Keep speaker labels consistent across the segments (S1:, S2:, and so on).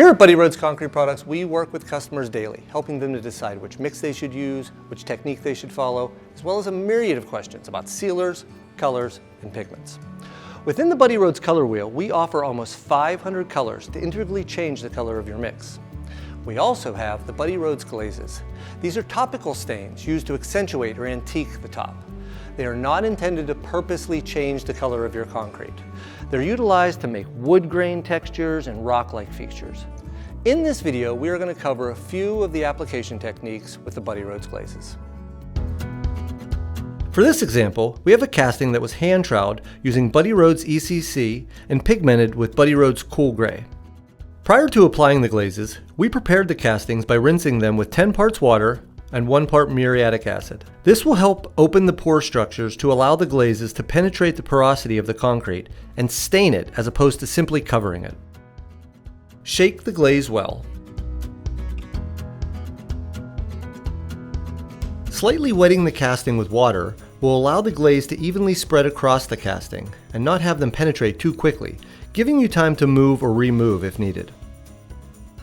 S1: Here at Buddy Rhodes Concrete Products, we work with customers daily, helping them to decide which mix they should use, which technique they should follow, as well as a myriad of questions about sealers, colors, and pigments. Within the Buddy Rhodes color wheel, we offer almost 500 colors to integrally change the color of your mix. We also have the Buddy Rhodes Glazes. These are topical stains used to accentuate or antique the top. They are not intended to purposely change the color of your concrete. They're utilized to make wood grain textures and rock-like features. In this video, we are going to cover a few of the application techniques with the Buddy Rhodes Glazes. For this example, we have a casting that was hand troweled using Buddy Rhodes ECC and pigmented with Buddy Rhodes Cool Gray. Prior to applying the glazes, we prepared the castings by rinsing them with 10 parts water and 1 part muriatic acid. This will help open the pore structures to allow the glazes to penetrate the porosity of the concrete and stain it as opposed to simply covering it. Shake the glaze well. Slightly wetting the casting with water will allow the glaze to evenly spread across the casting and not have them penetrate too quickly, giving you time to move or remove if needed.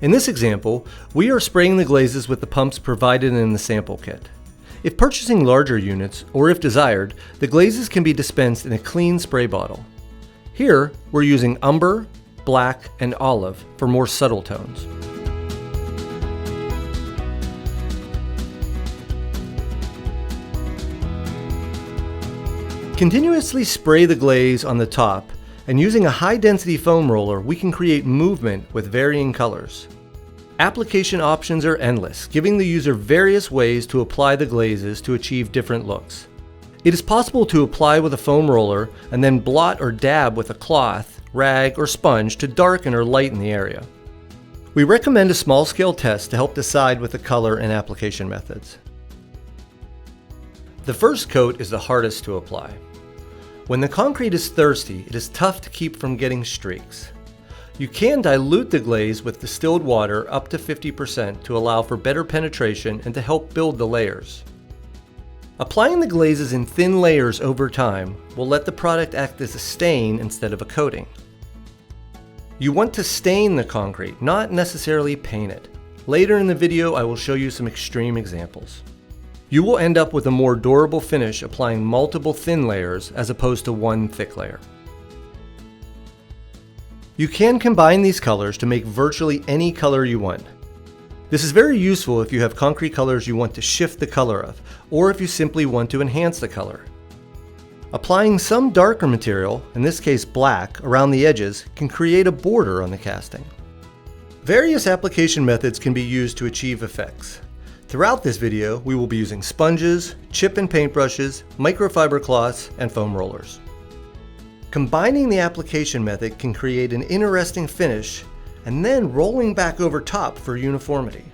S1: In this example, we are spraying the glazes with the pumps provided in the sample kit. If purchasing larger units, or if desired, the glazes can be dispensed in a clean spray bottle. Here, we're using umber, black, and olive for more subtle tones. Continuously spray the glaze on the top, and using a high-density foam roller, we can create movement with varying colors. Application options are endless, giving the user various ways to apply the glazes to achieve different looks. It is possible to apply with a foam roller and then blot or dab with a cloth, rag, or sponge to darken or lighten the area. We recommend a small-scale test to help decide with the color and application methods. The first coat is the hardest to apply. When the concrete is thirsty, it is tough to keep from getting streaks. You can dilute the glaze with distilled water up to 50% to allow for better penetration and to help build the layers. Applying the glazes in thin layers over time will let the product act as a stain instead of a coating. You want to stain the concrete, not necessarily paint it. Later in the video, I will show you some extreme examples. You will end up with a more durable finish applying multiple thin layers as opposed to one thick layer. You can combine these colors to make virtually any color you want. This is very useful if you have concrete colors you want to shift the color of, or if you simply want to enhance the color. Applying some darker material, in this case black, around the edges can create a border on the casting. Various application methods can be used to achieve effects. Throughout this video, we will be using sponges, chip and paint brushes, microfiber cloths, and foam rollers. Combining the application method can create an interesting finish, and then rolling back over top for uniformity.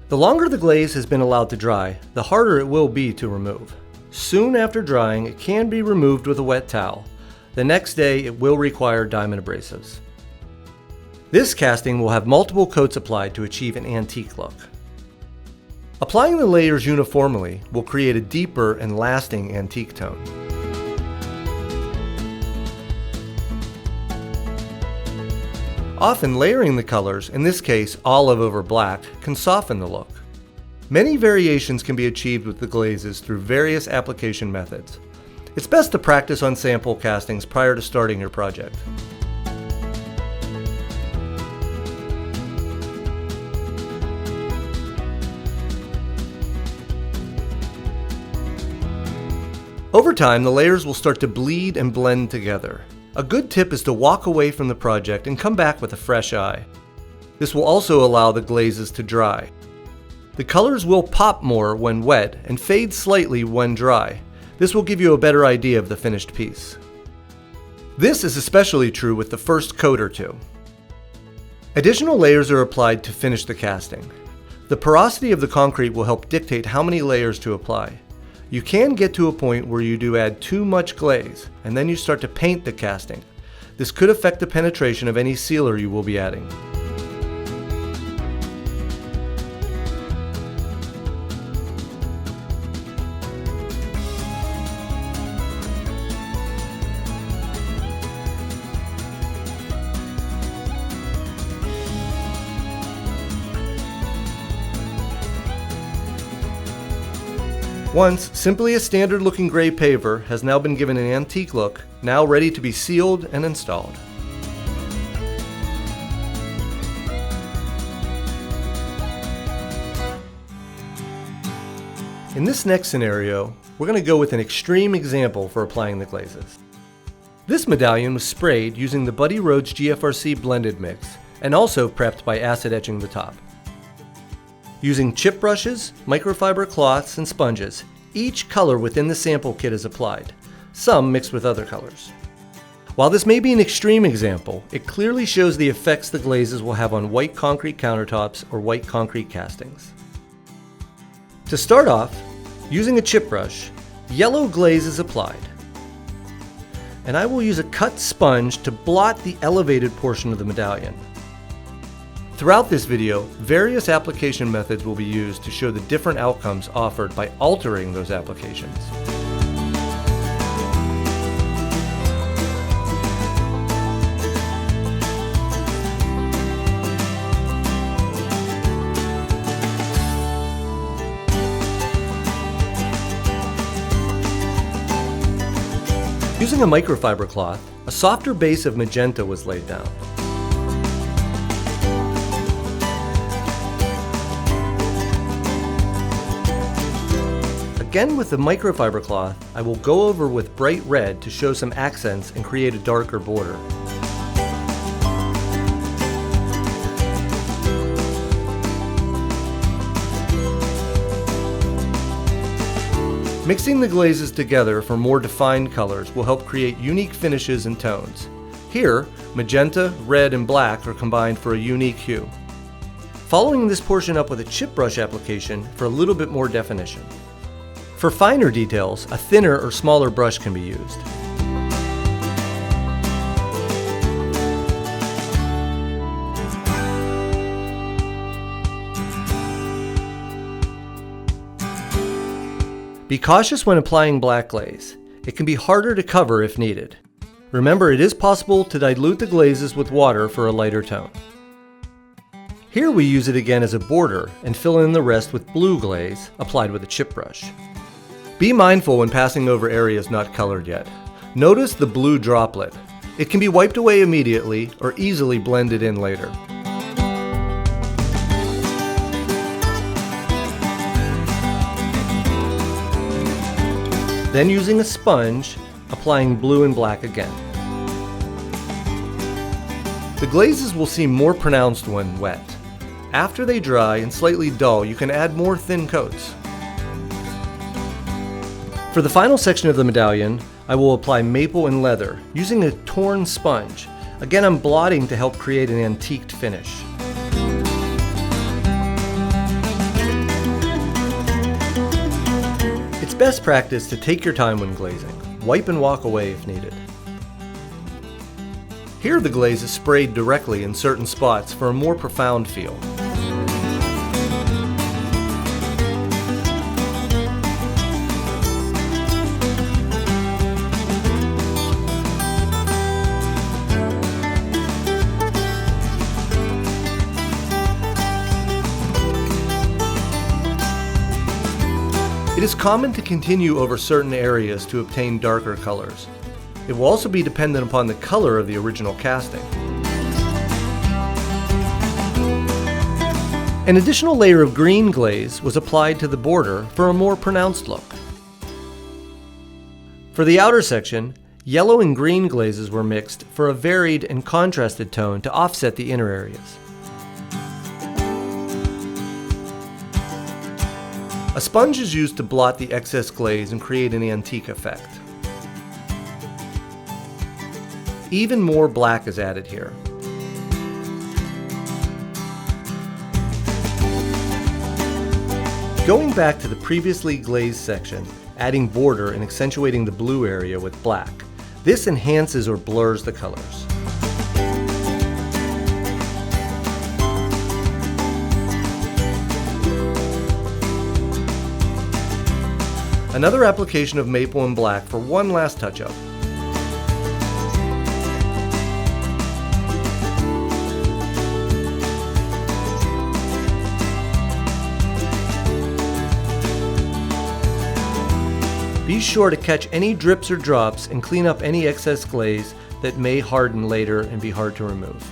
S1: The longer the glaze has been allowed to dry, the harder it will be to remove. Soon after drying, it can be removed with a wet towel. The next day, it will require diamond abrasives. This casting will have multiple coats applied to achieve an antique look. Applying the layers uniformly will create a deeper and lasting antique tone. Often layering the colors, in this case olive over black, can soften the look. Many variations can be achieved with the glazes through various application methods. It's best to practice on sample castings prior to starting your project. Over time, the layers will start to bleed and blend together. A good tip is to walk away from the project and come back with a fresh eye. This will also allow the glazes to dry. The colors will pop more when wet and fade slightly when dry. This will give you a better idea of the finished piece. This is especially true with the first coat or two. Additional layers are applied to finish the casting. The porosity of the concrete will help dictate how many layers to apply. You can get to a point where you do add too much glaze, and then you start to paint the casting. This could affect the penetration of any sealer you will be adding. Once simply a standard looking gray paver has now been given an antique look, now ready to be sealed and installed. In this next scenario, we're going to go with an extreme example for applying the glazes. This medallion was sprayed using the Buddy Rhodes GFRC blended mix and also prepped by acid etching the top. Using chip brushes, microfiber cloths, and sponges, each color within the sample kit is applied, some mixed with other colors. While this may be an extreme example, it clearly shows the effects the glazes will have on white concrete countertops or white concrete castings. To start off, using a chip brush, yellow glaze is applied. And I will use a cut sponge to blot the elevated portion of the medallion. Throughout this video, various application methods will be used to show the different outcomes offered by altering those applications. Using a microfiber cloth, a softer base of magenta was laid down. Again with the microfiber cloth, I will go over with bright red to show some accents and create a darker border. Mixing the glazes together for more defined colors will help create unique finishes and tones. Here, magenta, red, and black are combined for a unique hue. Following this portion up with a chip brush application for a little bit more definition. For finer details, a thinner or smaller brush can be used. Be cautious when applying black glaze. It can be harder to cover if needed. Remember, it is possible to dilute the glazes with water for a lighter tone. Here we use it again as a border and fill in the rest with blue glaze applied with a chip brush. Be mindful when passing over areas not colored yet. Notice the blue droplet. It can be wiped away immediately or easily blended in later. Then using a sponge, applying blue and black again. The glazes will seem more pronounced when wet. After they dry and slightly dull, you can add more thin coats. For the final section of the medallion, I will apply maple and leather using a torn sponge. Again, I'm blotting to help create an antiqued finish. It's best practice to take your time when glazing. Wipe and walk away if needed. Here the glaze is sprayed directly in certain spots for a more profound feel. It is common to continue over certain areas to obtain darker colors. It will also be dependent upon the color of the original casting. An additional layer of green glaze was applied to the border for a more pronounced look. For the outer section, yellow and green glazes were mixed for a varied and contrasted tone to offset the inner areas. A sponge is used to blot the excess glaze and create an antique effect. Even more black is added here. Going back to the previously glazed section, adding border and accentuating the blue area with black. This enhances or blurs the colors. Another application of maple and black for one last touch-up. Be sure to catch any drips or drops and clean up any excess glaze that may harden later and be hard to remove.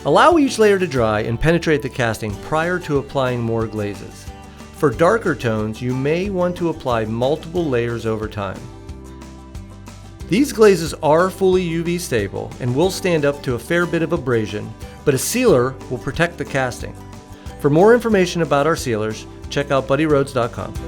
S1: Allow each layer to dry and penetrate the casting prior to applying more glazes. For darker tones, you may want to apply multiple layers over time. These glazes are fully UV stable and will stand up to a fair bit of abrasion, but a sealer will protect the casting. For more information about our sealers, check out buddyrhodes.com.